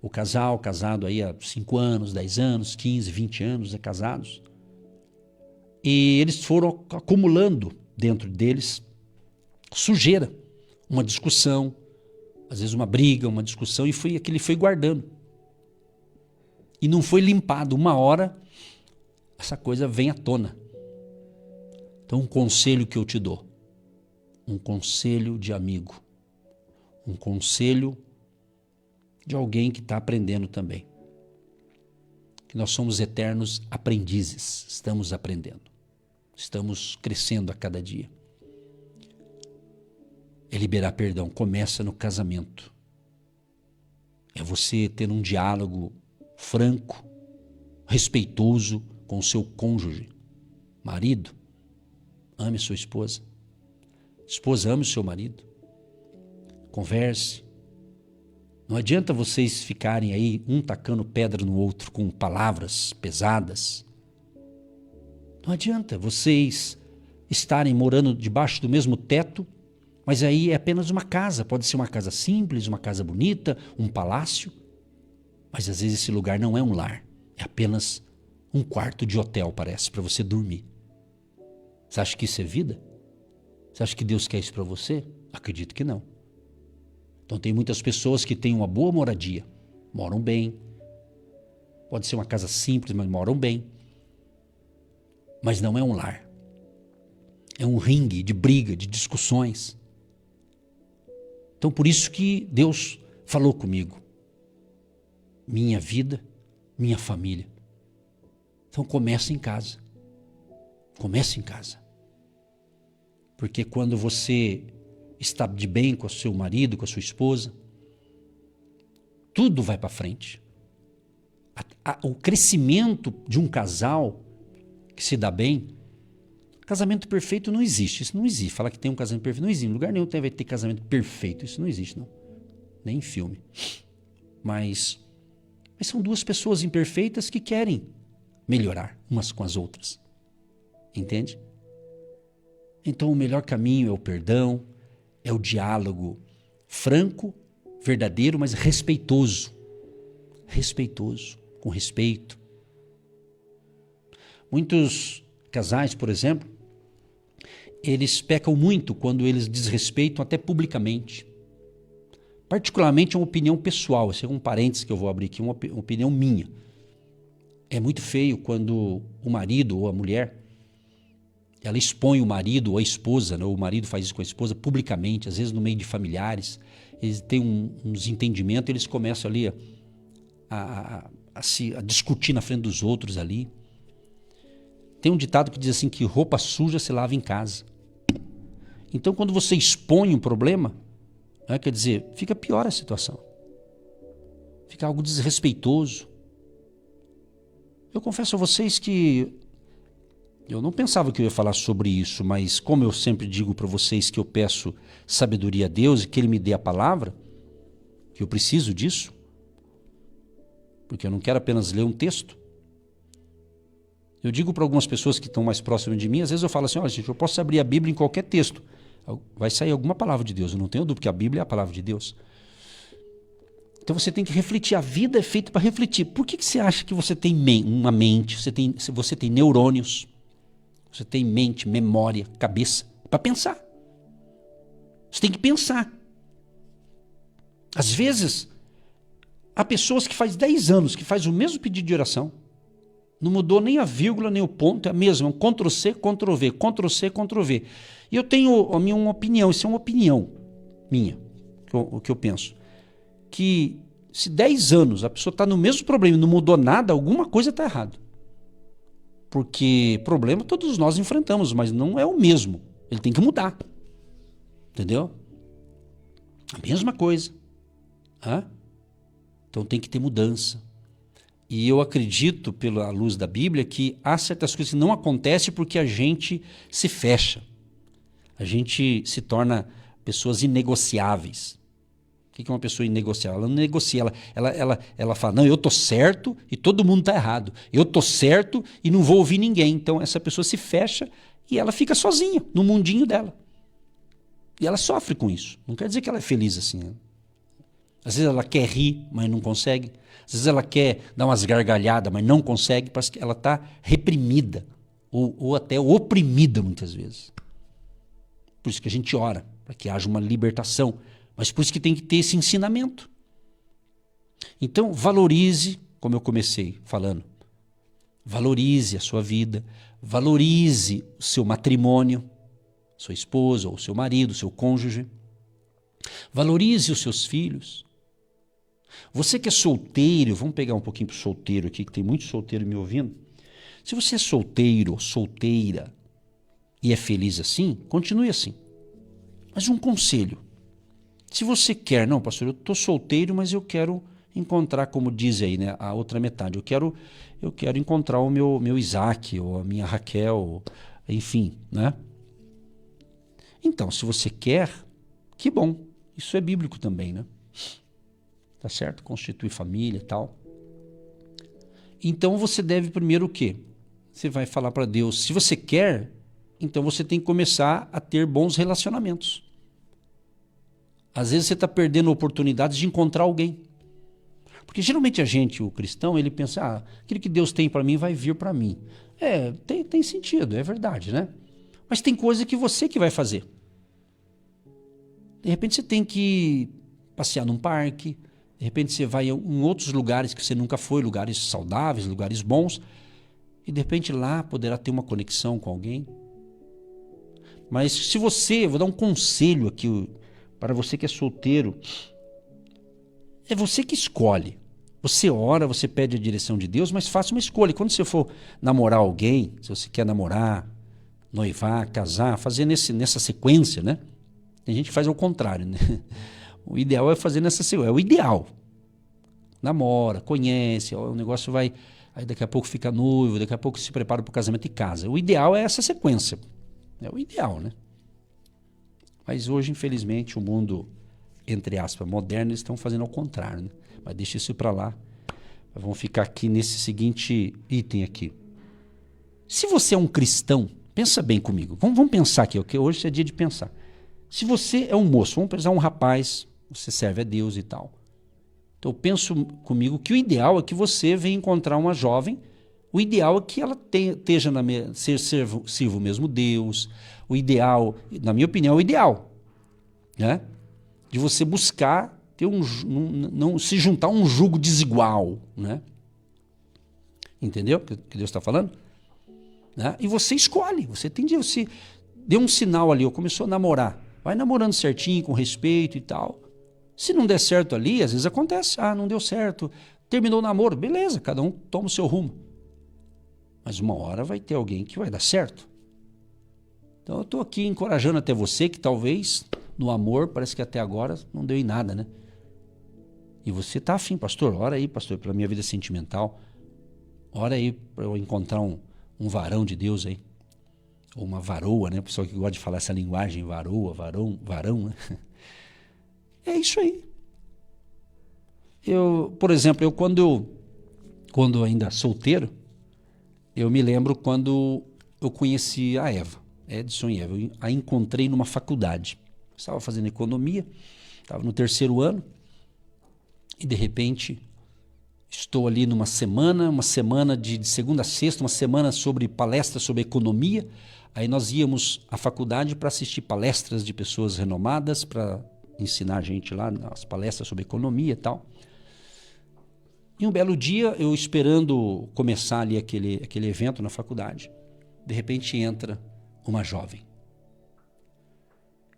[SPEAKER 2] O casado aí há 5 anos, 10 anos, 15, 20 anos, casados. E eles foram acumulando dentro deles sujeira, uma discussão, às vezes uma briga, uma discussão, e aquele foi guardando. E não foi limpado. Uma hora, essa coisa vem à tona. Então, um conselho que eu te dou, um conselho de amigo, um conselho de alguém que está aprendendo também. Que nós somos eternos aprendizes, estamos aprendendo, estamos crescendo a cada dia. É liberar perdão, começa no casamento. É você ter um diálogo franco, respeitoso com o seu cônjuge. Marido, ame sua esposa. Esposa, ame o seu marido. Converse. Não adianta vocês ficarem aí, um tacando pedra no outro com palavras pesadas. Não adianta vocês estarem morando debaixo do mesmo teto, mas aí é apenas uma casa. Pode ser uma casa simples, uma casa bonita, um palácio. Mas às vezes esse lugar não é um lar. É apenas um quarto de hotel, parece, para você dormir. Você acha que isso é vida? Você acha que Deus quer isso para você? Acredito que não. Então tem muitas pessoas que têm uma boa moradia, moram bem. Pode ser uma casa simples, mas moram bem. Mas não é um lar. É um ringue de briga, de discussões. Então por isso que Deus falou comigo. Minha vida, minha família. Então comece em casa. Comece em casa. Porque quando você está de bem com o seu marido, com a sua esposa, tudo vai para frente. O crescimento de um casal que se dá bem, casamento perfeito não existe. Isso não existe. Falar que tem um casamento perfeito não existe. Em lugar nenhum vai ter casamento perfeito. Isso não existe, não. Nem em filme. Mas são duas pessoas imperfeitas que querem melhorar umas com as outras. Entende? Então o melhor caminho é o perdão, é o diálogo franco verdadeiro, mas respeitoso. Respeitoso, com respeito. Muitos casais, por exemplo, eles pecam muito quando eles desrespeitam até publicamente. Particularmente é uma opinião pessoal, esse é um parênteses que eu vou abrir aqui, uma opinião minha. É muito feio quando o marido ou a mulher, ela expõe o marido ou a esposa, né? O marido faz isso com a esposa publicamente, às vezes no meio de familiares, eles têm uns entendimentos, eles começam ali a discutir na frente dos outros ali. Tem um ditado que diz assim que roupa suja se lava em casa. Então quando você expõe um problema, quer dizer, fica pior a situação. Fica algo desrespeitoso. Eu confesso a vocês que eu não pensava que eu ia falar sobre isso, mas como eu sempre digo para vocês que eu peço sabedoria a Deus e que Ele me dê a palavra, que eu preciso disso, porque eu não quero apenas ler um texto. Eu digo para algumas pessoas que estão mais próximas de mim, às vezes eu falo assim, olha gente, eu posso abrir a Bíblia em qualquer texto. Vai sair alguma palavra de Deus, eu não tenho dúvida, porque a Bíblia é a palavra de Deus. Então você tem que refletir, a vida é feita para refletir. Por que você acha que você tem uma mente, você tem neurônios, você tem mente, memória, cabeça, para pensar? Você tem que pensar. Às vezes, há pessoas que faz 10 anos que faz o mesmo pedido de oração, não mudou nem a vírgula, nem o ponto, é a mesma, é um Ctrl+C, Ctrl+V, Ctrl+C, Ctrl+V. E eu tenho a minha opinião, isso é uma opinião minha, o que eu penso. Que se 10 anos a pessoa está no mesmo problema e não mudou nada, alguma coisa está errada. Porque problema todos nós enfrentamos, mas não é o mesmo. Ele tem que mudar. Entendeu? A mesma coisa. Então tem que ter mudança. E eu acredito, pela luz da Bíblia, que há certas coisas que não acontecem porque a gente se fecha. A gente se torna pessoas inegociáveis. O que é uma pessoa inegociável? Ela não negocia, ela fala, não, eu estou certo e todo mundo está errado. Eu estou certo e não vou ouvir ninguém. Então essa pessoa se fecha e ela fica sozinha no mundinho dela. E ela sofre com isso. Não quer dizer que ela é feliz assim, né? Às vezes ela quer rir, mas não consegue. Às vezes ela quer dar umas gargalhadas, mas não consegue, parece que ela está reprimida ou até oprimida muitas vezes. Por isso que a gente ora, para que haja uma libertação. Mas por isso que tem que ter esse ensinamento. Então, valorize, como eu comecei falando, valorize a sua vida, valorize o seu matrimônio, sua esposa ou seu marido, seu cônjuge. Valorize os seus filhos. Você que é solteiro, vamos pegar um pouquinho para o solteiro aqui, que tem muito solteiro me ouvindo. Se você é solteiro ou solteira e é feliz assim, continue assim. Mas um conselho. Se você quer, não, pastor, eu estou solteiro, mas eu quero encontrar, como diz aí, né, a outra metade. Eu quero encontrar o meu Isaac, ou a minha Raquel, enfim, né? Então, se você quer, que bom. Isso é bíblico também, né? Tá certo? Constitui família e tal. Então você deve primeiro o quê? Você vai falar para Deus, se você quer, então você tem que começar a ter bons relacionamentos. Às vezes você está perdendo oportunidades de encontrar alguém. Porque geralmente a gente, o cristão, ele pensa, aquilo que Deus tem para mim vai vir para mim. Tem sentido, é verdade, né? Mas tem coisa que você que vai fazer. De repente você tem que passear num parque, de repente você vai em outros lugares que você nunca foi, lugares saudáveis, lugares bons, e de repente lá poderá ter uma conexão com alguém. Mas se você, vou dar um conselho aqui para você que é solteiro, é você que escolhe. Você ora, você pede a direção de Deus, mas faça uma escolha. Quando você for namorar alguém, se você quer namorar, noivar, casar, fazer nessa sequência, né? Tem gente que faz ao contrário, né? O ideal é fazer nessa sequência, é o ideal. Namora, conhece, o negócio vai, aí daqui a pouco fica noivo, daqui a pouco se prepara para o casamento e casa. O ideal é essa sequência. É o ideal, né? Mas hoje, infelizmente, o mundo, entre aspas, moderno, eles estão fazendo ao contrário, né? Mas deixa isso para lá. Vamos ficar aqui nesse seguinte item aqui. Se você é um cristão, pensa bem comigo. Vamos pensar aqui, ok? Hoje é dia de pensar. Se você é um moço, vamos pensar um rapaz, você serve a Deus e tal. Então eu penso comigo que o ideal é que você venha encontrar uma jovem, o ideal é que ela esteja sirva o mesmo Deus, o ideal, na minha opinião, é o ideal, né? De você buscar ter não se juntar a um jugo desigual, né? Entendeu o que Deus está falando? Né? E você escolhe, você tem você deu um sinal ali, começou a namorar, vai namorando certinho, com respeito e tal. Se não der certo ali, às vezes acontece, não deu certo, terminou o namoro, beleza, cada um toma o seu rumo. Mas uma hora vai ter alguém que vai dar certo. Então eu estou aqui encorajando até você que talvez no amor, parece que até agora não deu em nada, né? E você está afim, pastor, ora aí, pastor, pela minha vida sentimental, ora aí para eu encontrar um varão de Deus aí, ou uma varoa, né? O pessoal que gosta de falar essa linguagem, varoa, varão, né? É isso aí. Por exemplo, quando ainda solteiro, eu me lembro quando eu conheci a Eva, Edson e Eva. Eu a encontrei numa faculdade. Estava fazendo economia, estava no 3º ano, e de repente estou ali numa semana de segunda a sexta, uma semana sobre palestras sobre economia. Aí nós íamos à faculdade para assistir palestras de pessoas renomadas, para ensinar a gente lá as palestras sobre economia e tal. E um belo dia, eu esperando começar ali aquele evento na faculdade, de repente entra uma jovem.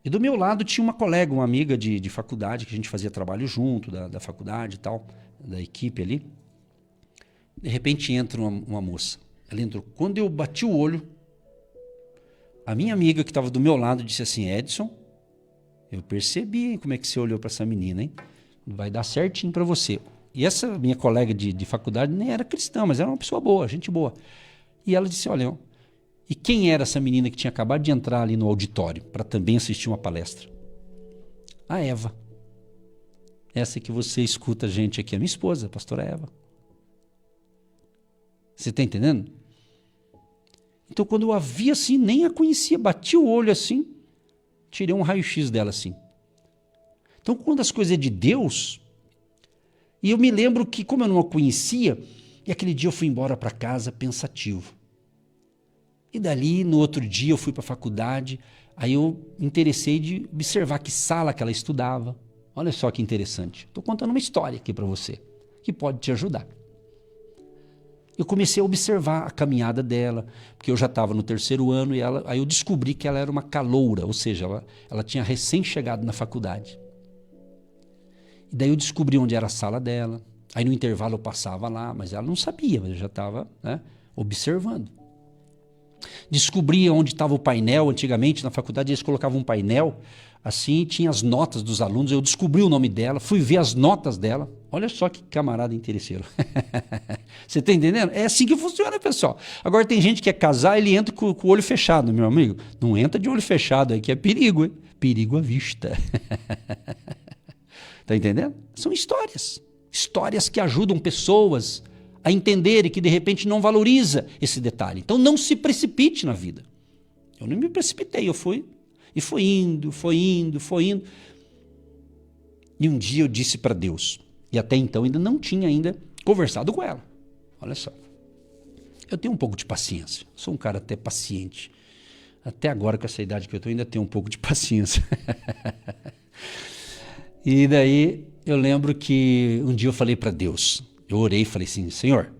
[SPEAKER 2] E do meu lado tinha uma colega, uma amiga de faculdade, que a gente fazia trabalho junto, da faculdade e tal, da equipe ali. De repente entra uma moça. Ela entrou. Quando eu bati o olho, a minha amiga que estava do meu lado disse assim: Edson, eu percebi como é que você olhou para essa menina, hein? Vai dar certinho para você. E essa minha colega de faculdade nem era cristã, mas era uma pessoa boa, gente boa. E ela disse: olha, e quem era essa menina que tinha acabado de entrar ali no auditório para também assistir uma palestra? A Eva. Essa que você escuta a gente aqui, a minha esposa, a pastora Eva. Você está entendendo? Então, quando eu a vi assim, nem a conhecia, bati o olho assim, tirei um raio-x dela assim. Então, quando as coisas é de Deus, e eu me lembro que, como eu não a conhecia, e aquele dia eu fui embora para casa pensativo. E dali, no outro dia, eu fui para a faculdade, aí eu me interessei de observar que sala que ela estudava. Olha só que interessante. Estou contando uma história aqui para você, que pode te ajudar. Eu comecei a observar a caminhada dela, porque eu já estava no 3º ano, e aí eu descobri que ela era uma caloura, ou seja, ela tinha recém-chegado na faculdade. E daí eu descobri onde era a sala dela, aí no intervalo eu passava lá, mas ela não sabia, mas eu já estava, né, observando. Descobri onde estava o painel. Antigamente na faculdade eles colocavam um painel assim, tinha as notas dos alunos. Eu descobri o nome dela, fui ver as notas dela. Olha só que camarada interesseiro. Você está entendendo? É assim que funciona, pessoal. Agora tem gente que quer casar, ele entra com o olho fechado, meu amigo. Não entra de olho fechado aí, que é perigo, hein? Perigo à vista. Está entendendo? São histórias que ajudam pessoas a entenderem que de repente não valoriza esse detalhe. Então não se precipite na vida. Eu não me precipitei, eu fui. E foi indo. E um dia eu disse para Deus, e até então ainda não tinha conversado com ela. Olha só, eu tenho um pouco de paciência, sou um cara até paciente. Até agora, com essa idade que eu estou, ainda tenho um pouco de paciência. E daí eu lembro que um dia eu falei para Deus, eu orei e falei assim: Senhor,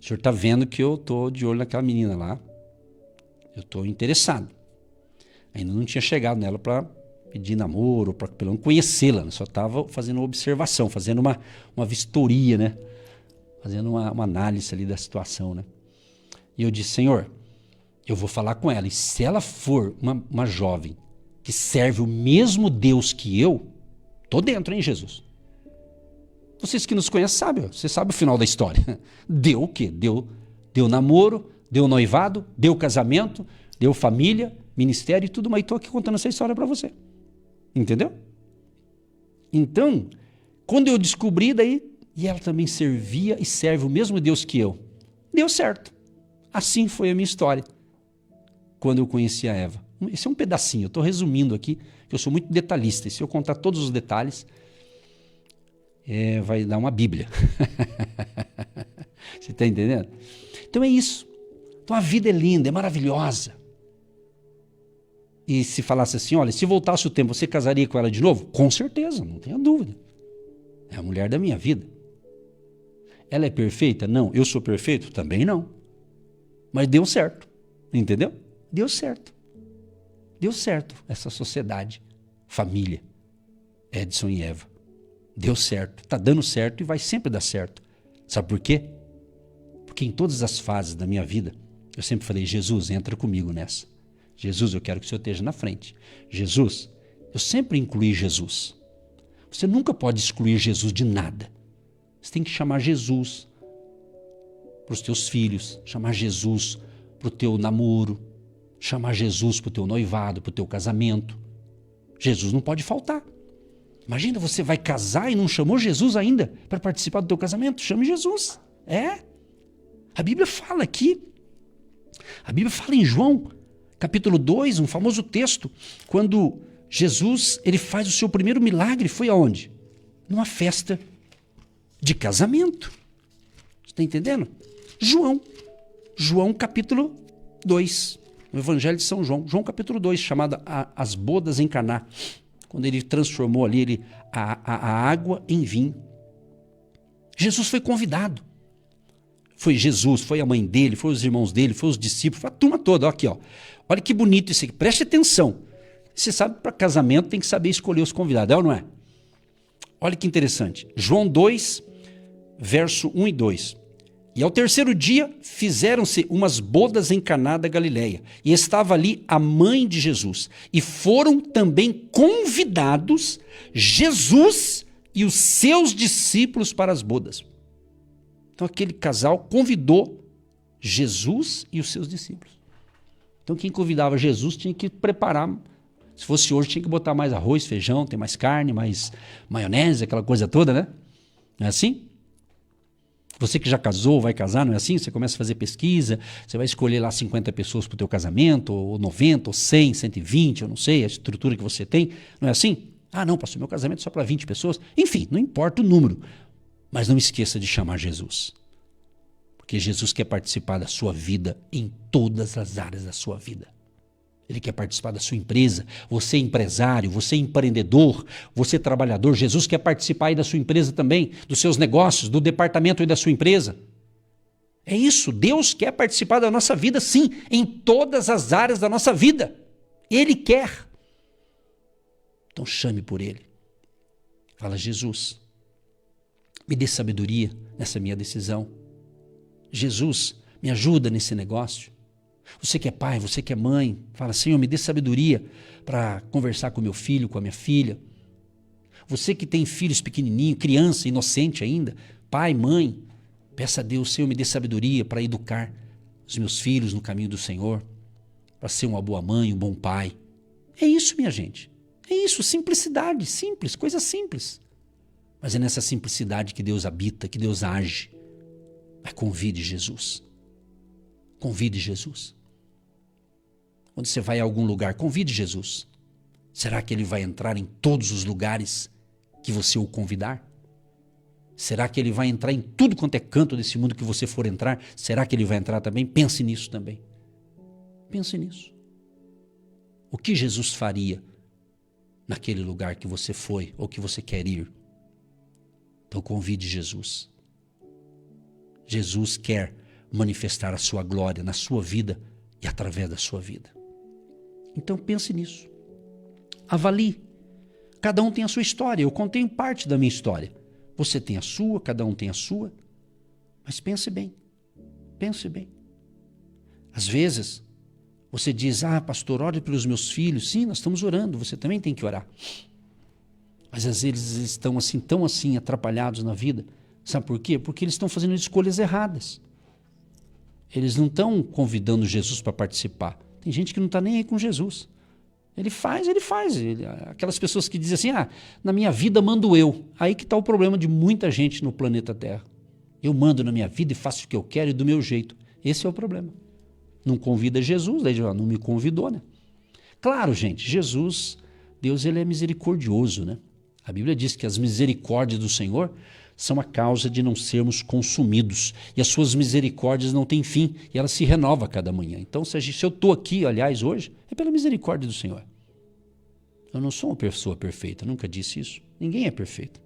[SPEAKER 2] o Senhor está vendo que eu estou de olho naquela menina lá, eu estou interessado. Ainda não tinha chegado nela para pedir namoro, para pelo menos conhecê-la, né? Só estava fazendo uma observação, fazendo uma vistoria, né? Fazendo uma análise ali da situação, né? E eu disse: Senhor, eu vou falar com ela, e se ela for uma jovem que serve o mesmo Deus que eu, tô dentro, hein, Jesus? Vocês que nos conhecem sabem, você sabe o final da história. Deu o quê? Deu namoro, deu noivado, deu casamento, deu família, ministério e tudo, mas estou aqui contando essa história para você. Entendeu? Então, quando eu descobri daí, e ela também servia e serve o mesmo Deus que eu, deu certo. Assim foi a minha história, quando eu conheci a Eva. Esse é um pedacinho, eu estou resumindo aqui, que eu sou muito detalhista. E se eu contar todos os detalhes, vai dar uma Bíblia. Você está entendendo? Então é isso. Então a vida é linda, é maravilhosa. E se falasse assim, olha, se voltasse o tempo, você casaria com ela de novo? Com certeza, não tenha dúvida. É a mulher da minha vida. Ela é perfeita? Não. Eu sou perfeito? Também não. Mas deu certo. Entendeu? Deu certo. Deu certo essa sociedade, família, Edson e Eva. Deu certo. Está dando certo e vai sempre dar certo. Sabe por quê? Porque em todas as fases da minha vida, eu sempre falei, Jesus, entra comigo nessa. Jesus, eu quero que o Senhor esteja na frente. Jesus, eu sempre incluí Jesus. Você nunca pode excluir Jesus de nada. Você tem que chamar Jesus para os teus filhos, chamar Jesus para o teu namoro, chamar Jesus para o teu noivado, para o teu casamento. Jesus não pode faltar. Imagina, você vai casar e não chamou Jesus ainda para participar do teu casamento. Chame Jesus. A Bíblia fala aqui. A Bíblia fala em João, capítulo 2, um famoso texto, quando Jesus ele faz o seu primeiro milagre, foi aonde? Numa festa de casamento. Você está entendendo? João capítulo 2, no Evangelho de São João. João capítulo 2, chamada As Bodas em Caná. Quando ele transformou ali a água em vinho. Jesus foi convidado. Foi Jesus, foi a mãe dele, foi os irmãos dele, foi os discípulos, foi a turma toda. Aqui, ó. Olha que bonito isso aqui. Preste atenção. Você sabe, para casamento tem que saber escolher os convidados, é ou não é? Olha que interessante. João 2, verso 1 e 2. E ao terceiro dia fizeram-se umas bodas em Caná da Galileia. E estava ali a mãe de Jesus. E foram também convidados Jesus e os seus discípulos para as bodas. Então aquele casal convidou Jesus e os seus discípulos. Então quem convidava Jesus tinha que preparar. Se fosse hoje tinha que botar mais arroz, feijão, tem mais carne, mais maionese, aquela coisa toda, né? Não é assim? Você que já casou, vai casar, não é assim? Você começa a fazer pesquisa, você vai escolher lá 50 pessoas para o teu casamento, ou 90, ou 100, 120, eu não sei, a estrutura que você tem, não é assim? Ah, não, pastor, meu casamento é só para 20 pessoas. Enfim, não importa o número, mas não esqueça de chamar Jesus. Porque Jesus quer participar da sua vida em todas as áreas da sua vida. Ele quer participar da sua empresa. Você é empresário, você é empreendedor, você é trabalhador. Jesus quer participar aí da sua empresa também, dos seus negócios, do departamento aí da sua empresa. É isso, Deus quer participar da nossa vida, sim, em todas as áreas da nossa vida. Ele quer. Então chame por Ele. Fala, Jesus, me dê sabedoria nessa minha decisão. Jesus, me ajuda nesse negócio. Você que é pai, você que é mãe, fala, Senhor, me dê sabedoria para conversar com meu filho, com a minha filha. Você que tem filhos pequenininhos, criança, inocente ainda, pai, mãe, peça a Deus, Senhor, me dê sabedoria para educar os meus filhos no caminho do Senhor, para ser uma boa mãe, um bom pai. É isso, minha gente. É isso, simplicidade, simples, coisa simples. Mas é nessa simplicidade que Deus habita, que Deus age. Mas convide Jesus. Convide Jesus. Quando você vai a algum lugar, convide Jesus. Será que Ele vai entrar em todos os lugares que você o convidar? Será que Ele vai entrar em tudo quanto é canto desse mundo que você for entrar? Será que Ele vai entrar também? Pense nisso também. Pense nisso. O que Jesus faria naquele lugar que você foi ou que você quer ir? Então convide Jesus. Jesus quer manifestar a sua glória na sua vida e através da sua vida. Então pense nisso. Avalie. Cada um tem a sua história. Eu contei parte da minha história. Você tem a sua, cada um tem a sua. Mas pense bem. Pense bem. Às vezes, você diz, pastor, ore pelos meus filhos. Sim, nós estamos orando, você também tem que orar. Mas às vezes eles estão assim, tão assim, atrapalhados na vida. Sabe por quê? Porque eles estão fazendo escolhas erradas. Eles não estão convidando Jesus para participar. Tem gente que não está nem aí com Jesus. Ele faz. Aquelas pessoas que dizem assim, na minha vida mando eu. Aí que está o problema de muita gente no planeta Terra. Eu mando na minha vida e faço o que eu quero e do meu jeito. Esse é o problema. Não convida Jesus, daí não me convidou, né? Claro, gente, Jesus, Deus, ele é misericordioso, né? A Bíblia diz que as misericórdias do Senhor são a causa de não sermos consumidos. E as suas misericórdias não têm fim, e elas se renovam a cada manhã. Então, se eu estou aqui, aliás, hoje, é pela misericórdia do Senhor. Eu não sou uma pessoa perfeita, nunca disse isso. Ninguém é perfeito.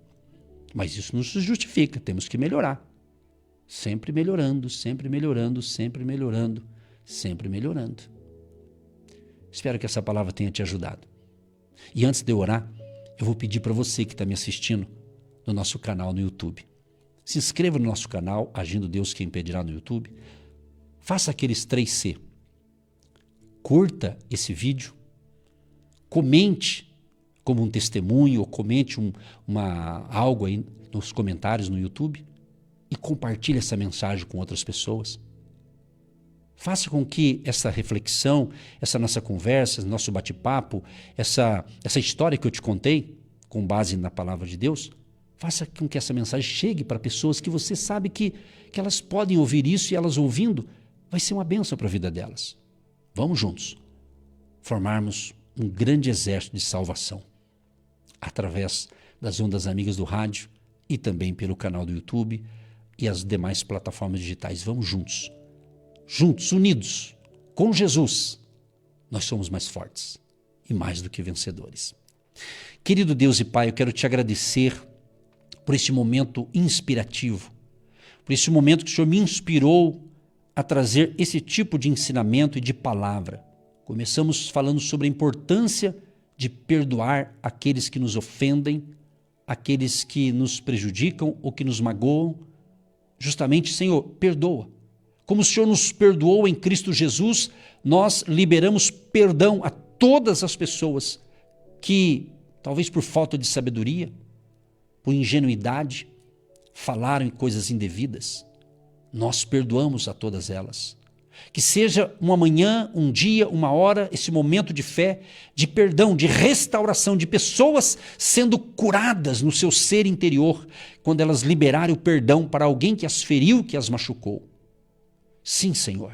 [SPEAKER 2] Mas isso não se justifica, temos que melhorar. Sempre melhorando, sempre melhorando, sempre melhorando, sempre melhorando. Espero que essa palavra tenha te ajudado. E antes de eu orar, eu vou pedir para você que está me assistindo no nosso canal no YouTube. Se inscreva no nosso canal, Agindo Deus Quem Impedirá no YouTube. Faça aqueles 3C. Curta esse vídeo. Comente como um testemunho ou comente algo aí nos comentários no YouTube e compartilhe essa mensagem com outras pessoas. Faça com que essa reflexão, essa nossa conversa, nosso bate-papo, essa história que eu te contei, com base na palavra de Deus, faça com que essa mensagem chegue para pessoas que você sabe que elas podem ouvir isso, e elas ouvindo vai ser uma bênção para a vida delas. Vamos juntos formarmos um grande exército de salvação através das ondas amigas do rádio e também pelo canal do YouTube e as demais plataformas digitais. Vamos juntos. Juntos, unidos, com Jesus, nós somos mais fortes e mais do que vencedores. Querido Deus e Pai, eu quero te agradecer por este momento inspirativo, por este momento que o Senhor me inspirou a trazer esse tipo de ensinamento e de palavra. Começamos falando sobre a importância de perdoar aqueles que nos ofendem, aqueles que nos prejudicam ou que nos magoam. Justamente, Senhor, perdoa. Como o Senhor nos perdoou em Cristo Jesus, nós liberamos perdão a todas as pessoas que, talvez por falta de sabedoria, por ingenuidade, falaram em coisas indevidas. Nós perdoamos a todas elas. Que seja uma manhã, um dia, uma hora, esse momento de fé, de perdão, de restauração, de pessoas sendo curadas no seu ser interior, quando elas liberarem o perdão para alguém que as feriu, que as machucou. Sim, Senhor,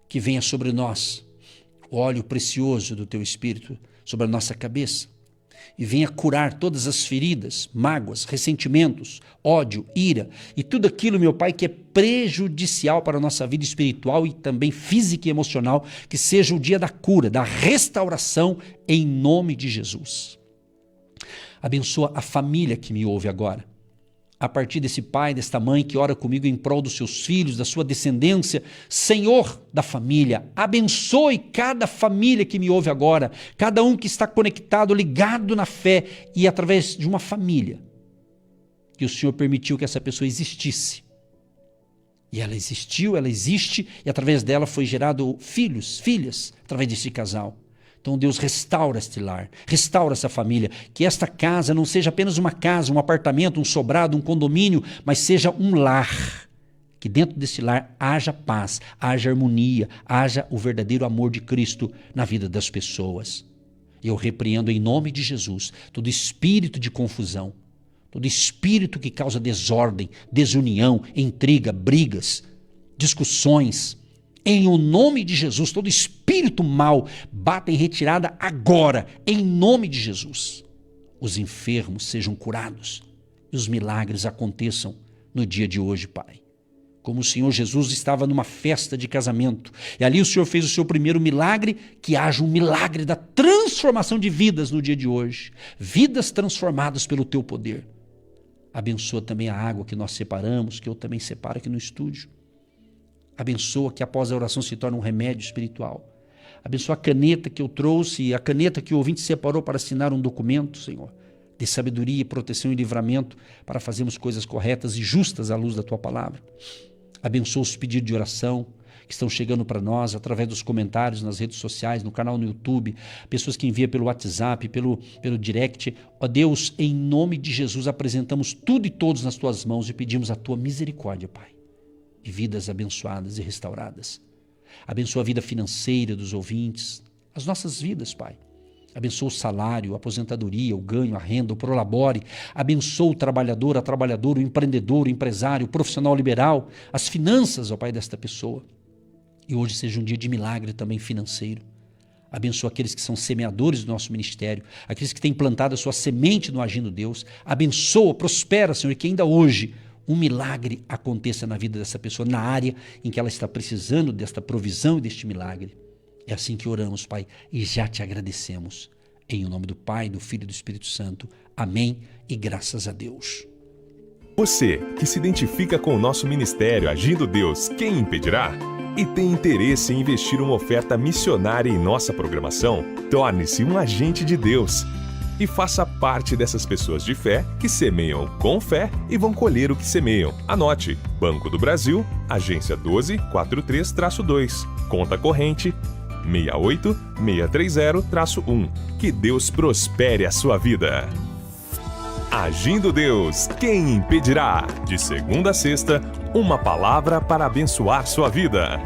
[SPEAKER 2] que venha sobre nós o óleo precioso do Teu Espírito sobre a nossa cabeça e venha curar todas as feridas, mágoas, ressentimentos, ódio, ira e tudo aquilo, meu Pai, que é prejudicial para a nossa vida espiritual e também física e emocional, que seja o dia da cura, da restauração, em nome de Jesus. Abençoa a família que me ouve agora. A partir desse pai, desta mãe que ora comigo em prol dos seus filhos, da sua descendência, Senhor da família, abençoe cada família que me ouve agora, cada um que está conectado, ligado na fé e através de uma família, que o Senhor permitiu que essa pessoa existisse. E ela existiu, ela existe, e através dela foi gerado filhos, filhas, através desse casal. Então, Deus, restaura este lar, restaura essa família, que esta casa não seja apenas uma casa, um apartamento, um sobrado, um condomínio, mas seja um lar, que dentro desse lar haja paz, haja harmonia, haja o verdadeiro amor de Cristo na vida das pessoas. Eu repreendo em nome de Jesus todo espírito de confusão, todo espírito que causa desordem, desunião, intriga, brigas, discussões. Em o nome de Jesus, todo espírito mau bata em retirada agora, em nome de Jesus. Os enfermos sejam curados e os milagres aconteçam no dia de hoje, Pai. Como o Senhor Jesus estava numa festa de casamento e ali o Senhor fez o seu primeiro milagre, que haja um milagre da transformação de vidas no dia de hoje. Vidas transformadas pelo Teu poder. Abençoa também a água que nós separamos, que eu também separo aqui no estúdio. Abençoa que após a oração se torne um remédio espiritual. Abençoa a caneta que eu trouxe, a caneta que o ouvinte separou para assinar um documento, Senhor. De sabedoria, proteção e livramento para fazermos coisas corretas e justas à luz da Tua palavra. Abençoa os pedidos de oração que estão chegando para nós através dos comentários nas redes sociais, no canal no YouTube, pessoas que enviam pelo WhatsApp, pelo direct. Ó Deus, em nome de Jesus, apresentamos tudo e todos nas Tuas mãos e pedimos a Tua misericórdia, Pai. E vidas abençoadas e restauradas. Abençoa a vida financeira dos ouvintes, as nossas vidas, Pai. Abençoa o salário, a aposentadoria, o ganho, a renda, o prolabore. Abençoa o trabalhador, a trabalhadora, o empreendedor, o empresário, o profissional liberal, as finanças, ó Pai, desta pessoa. E hoje seja um dia de milagre também financeiro. Abençoa aqueles que são semeadores do nosso ministério, aqueles que têm plantado a sua semente no Agindo Deus. Abençoa, prospera, Senhor, e que ainda hoje um milagre aconteça na vida dessa pessoa, na área em que ela está precisando desta provisão e deste milagre. É assim que oramos, Pai, e já te agradecemos. Em nome do Pai, do Filho e do Espírito Santo. Amém e graças a Deus.
[SPEAKER 1] Você que se identifica com o nosso ministério Agindo Deus, quem impedirá? E tem interesse em investir uma oferta missionária em nossa programação? Torne-se um agente de Deus e faça parte dessas pessoas de fé que semeiam com fé e vão colher o que semeiam. Anote: Banco do Brasil, agência 1243-2, conta corrente 68630-1. Que Deus prospere a sua vida. Agindo Deus, quem impedirá? De segunda a sexta, uma palavra para abençoar sua vida.